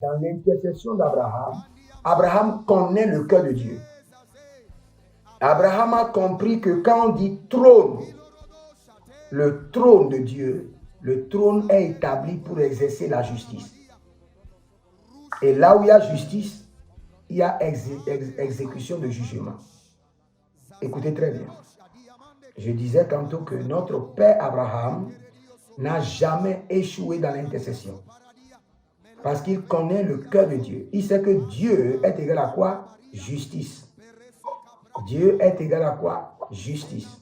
Dans l'intercession d'Abraham, Abraham connaît le cœur de Dieu. Abraham a compris que quand on dit trône, le trône de Dieu, le trône est établi pour exercer la justice. Et là où il y a justice, il y a exécution de jugement. Écoutez très bien. Je disais tantôt que notre père Abraham n'a jamais échoué dans l'intercession. Parce qu'il connaît le cœur de Dieu. Il sait que Dieu est égal à quoi? Justice. Dieu est égal à quoi? Justice.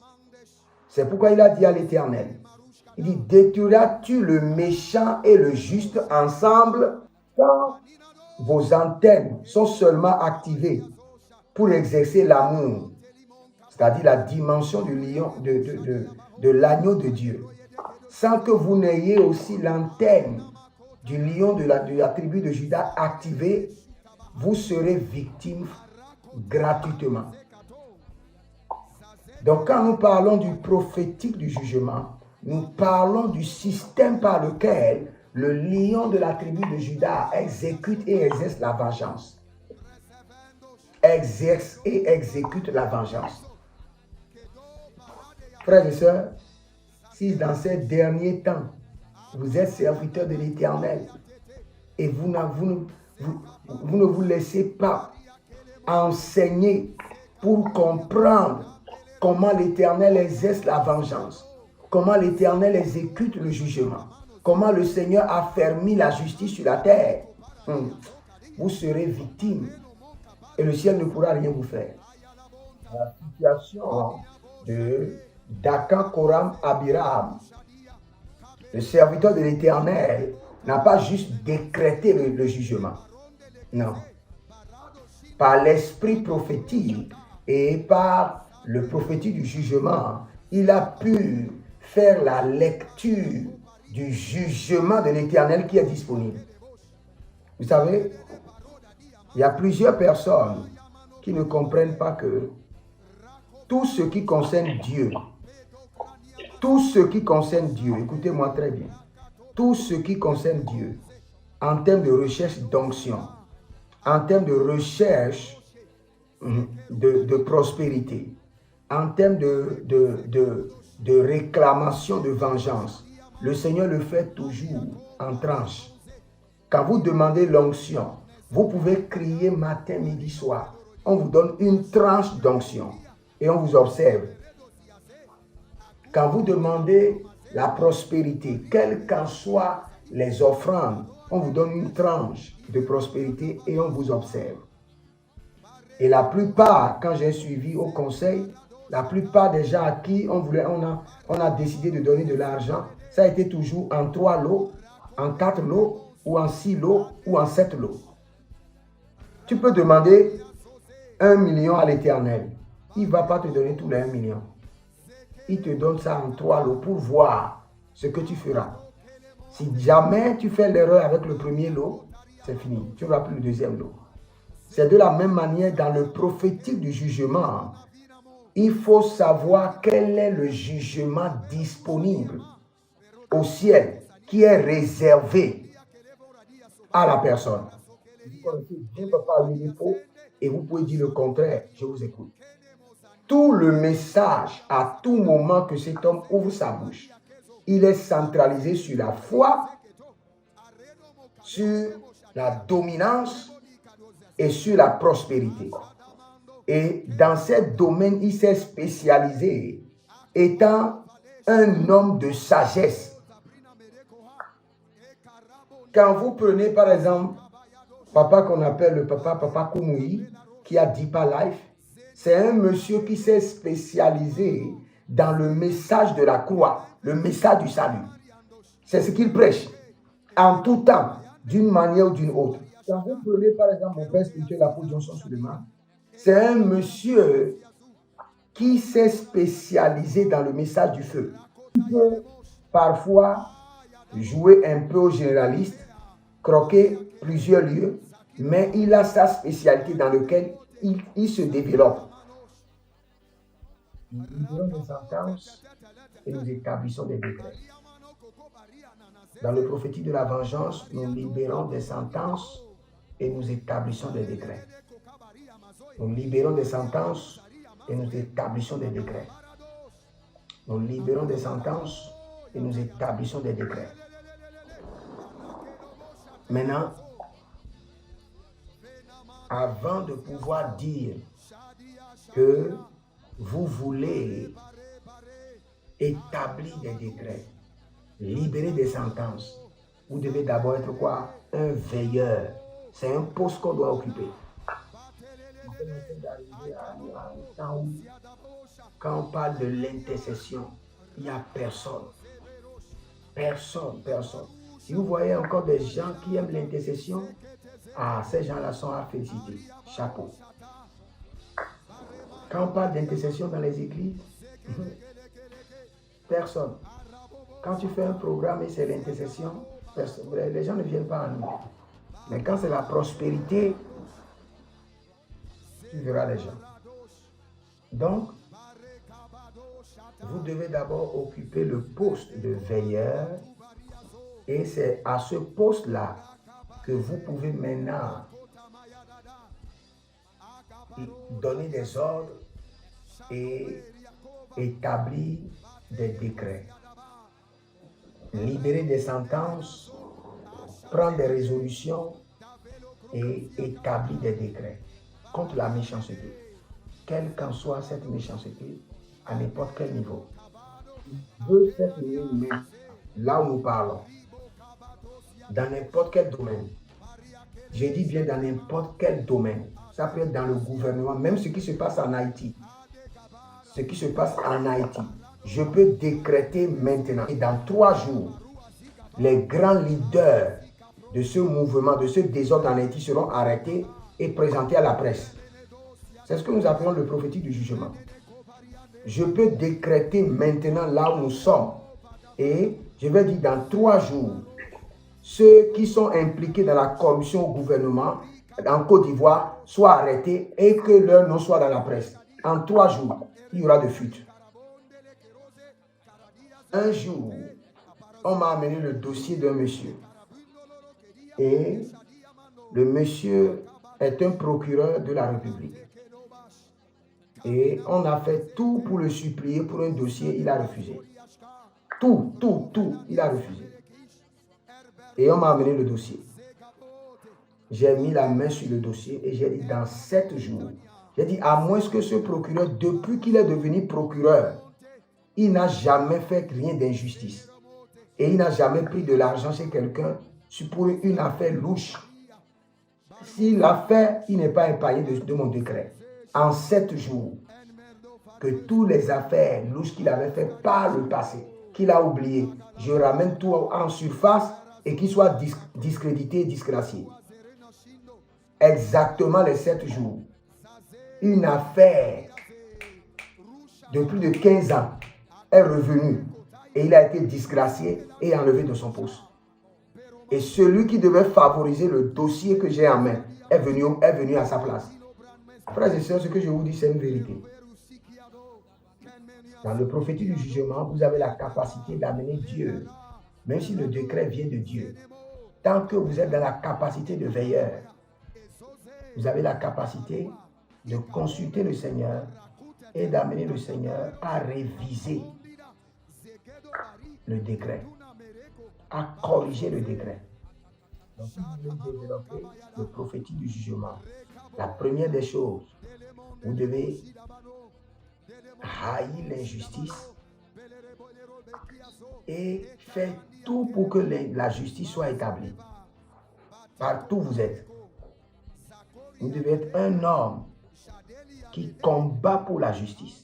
C'est pourquoi il a dit à l'Éternel, il dit, détruiras-tu le méchant et le juste ensemble quand vos antennes sont seulement activées pour exercer l'amour, c'est-à-dire la dimension du lion, de l'agneau de Dieu, sans que vous n'ayez aussi l'antenne du lion de la tribu de Juda activée, vous serez victime gratuitement. Donc quand nous parlons du prophétique du jugement, nous parlons du système par lequel le lion de la tribu de Juda exécute et exerce la vengeance. Exerce et exécute la vengeance. Frères et sœurs, si dans ces derniers temps, vous êtes serviteurs de l'Éternel et vous ne vous laissez pas enseigner pour comprendre comment l'Éternel exerce la vengeance, comment l'Éternel exécute le jugement, comment le Seigneur affermit la justice sur la terre, vous serez victime et le ciel ne pourra rien vous faire. La situation d'Akan, Koram, Abiram, le serviteur de l'Éternel, n'a pas juste décrété le jugement. Non. Par l'esprit prophétique et par le prophétique du jugement, il a pu faire la lecture du jugement de l'Éternel qui est disponible. Vous savez, il y a plusieurs personnes qui ne comprennent pas que tout ce qui concerne Dieu, écoutez-moi très bien, tout ce qui concerne Dieu, en termes de recherche d'onction, en termes de recherche de prospérité, en termes de réclamation de vengeance, le Seigneur le fait toujours en tranches. Quand vous demandez l'onction, vous pouvez crier matin, midi, soir. On vous donne une tranche d'onction et on vous observe. Quand vous demandez la prospérité, quelles qu'en soient les offrandes, on vous donne une tranche de prospérité et on vous observe. Et la plupart, quand j'ai suivi au conseil, la plupart des gens à qui on a décidé de donner de l'argent, ça a été toujours en 3 lots, en 4 lots, ou en 6 lots, ou en 7 lots. Tu peux demander 1 million à l'Éternel. Il ne va pas te donner tous les 1 million. Il te donne ça en 3 lots pour voir ce que tu feras. Si jamais tu fais l'erreur avec le premier lot, c'est fini. Tu n'auras plus le deuxième lot. C'est de la même manière dans le prophétique du jugement. Il faut savoir quel est le jugement disponible au ciel qui est réservé à la personne. Vous connaissez, Dieu ne peut pas lui dire faux et vous pouvez dire le contraire. Je vous écoute. Tout le message, à tout moment que cet homme ouvre sa bouche, il est centralisé sur la foi, sur la dominance et sur la prospérité. Et dans ces domaines, il s'est spécialisé, étant un homme de sagesse. Quand vous prenez par exemple papa qu'on appelle le papa Koumoui, qui a Deepa Life, c'est un monsieur qui s'est spécialisé dans le message de la croix, le message du salut. C'est ce qu'il prêche en tout temps, d'une manière ou d'une autre. Quand vous prenez par exemple mon père spirituel, l'apôtre Johnson Suleiman, c'est un monsieur qui s'est spécialisé dans le message du feu. Il peut parfois jouer un peu au généraliste, croquer plusieurs lieux, mais il a sa spécialité dans laquelle il se développe. Nous libérons des sentences et nous établissons des décrets. Dans le prophétique de la vengeance, nous libérons des sentences et nous établissons des décrets. Nous libérons des sentences et nous établissons des décrets. Nous libérons des sentences et nous établissons des décrets. Maintenant, avant de pouvoir dire que vous voulez établir des décrets, libérer des sentences, vous devez d'abord être quoi? Un veilleur. C'est un poste qu'on doit occuper. Quand on parle de l'intercession, il n'y a personne. Personne. Si vous voyez encore des gens qui aiment l'intercession, ces gens-là sont à féliciter. Chapeau. Quand on parle d'intercession dans les églises, personne. Quand tu fais un programme et c'est l'intercession, les gens ne viennent pas à nous. Mais quand c'est la prospérité, tu verras les gens. Donc, vous devez d'abord occuper le poste de veilleur et c'est à ce poste-là que vous pouvez maintenant donner des ordres et établir des décrets, libérer des sentences, prendre des résolutions et établir des décrets contre la méchanceté, quelle qu'en soit cette méchanceté, à n'importe quel niveau. De cette main, là où nous parlons, dans n'importe quel domaine, je dis bien dans n'importe quel domaine, ça peut être dans le gouvernement, même ce qui se passe en Haïti. Ce qui se passe en Haïti, je peux décréter maintenant, et dans 3 jours, les grands leaders de ce mouvement, de ce désordre en Haïti seront arrêtés et présentés à la presse. C'est ce que nous appelons le prophétique du jugement. Je peux décréter maintenant là où nous sommes et je vais dire dans 3 jours, ceux qui sont impliqués dans la corruption au gouvernement en Côte d'Ivoire soient arrêtés et que leur nom soit dans la presse. En 3 jours, il y aura de fuite. Un jour, on m'a amené le dossier d'un monsieur. Et le monsieur est un procureur de la République. Et on a fait tout pour le supplier pour un dossier, il a refusé. Tout, il a refusé. Et on m'a amené le dossier. J'ai mis la main sur le dossier et j'ai dit dans 7 jours, j'ai dit à moins que ce procureur, depuis qu'il est devenu procureur, il n'a jamais fait rien d'injustice. Et il n'a jamais pris de l'argent chez quelqu'un pour une affaire louche. S'il l'a fait, il n'est pas épargné de mon décret. En 7 jours, que toutes les affaires louches qu'il avait fait par le passé, qu'il a oublié, je ramène tout en surface et qu'il soit discrédité et disgracié. Exactement les 7 jours. Une affaire de plus de 15 ans est revenue et il a été disgracié et enlevé de son poste. Et celui qui devait favoriser le dossier que j'ai en main est venu à sa place. Frères et sœurs, ce que je vous dis, c'est une vérité. Dans le prophétique du jugement, vous avez la capacité d'amener Dieu, même si le décret vient de Dieu. Tant que vous êtes dans la capacité de veilleur, vous avez la capacité de consulter le Seigneur et d'amener le Seigneur à réviser le décret, à corriger le décret. Donc, si vous voulez développer le prophétique du jugement, la première des choses, vous devez haïr l'injustice et faire tout pour que la justice soit établie. Partout où vous êtes. Vous devez être un homme qui combat pour la justice.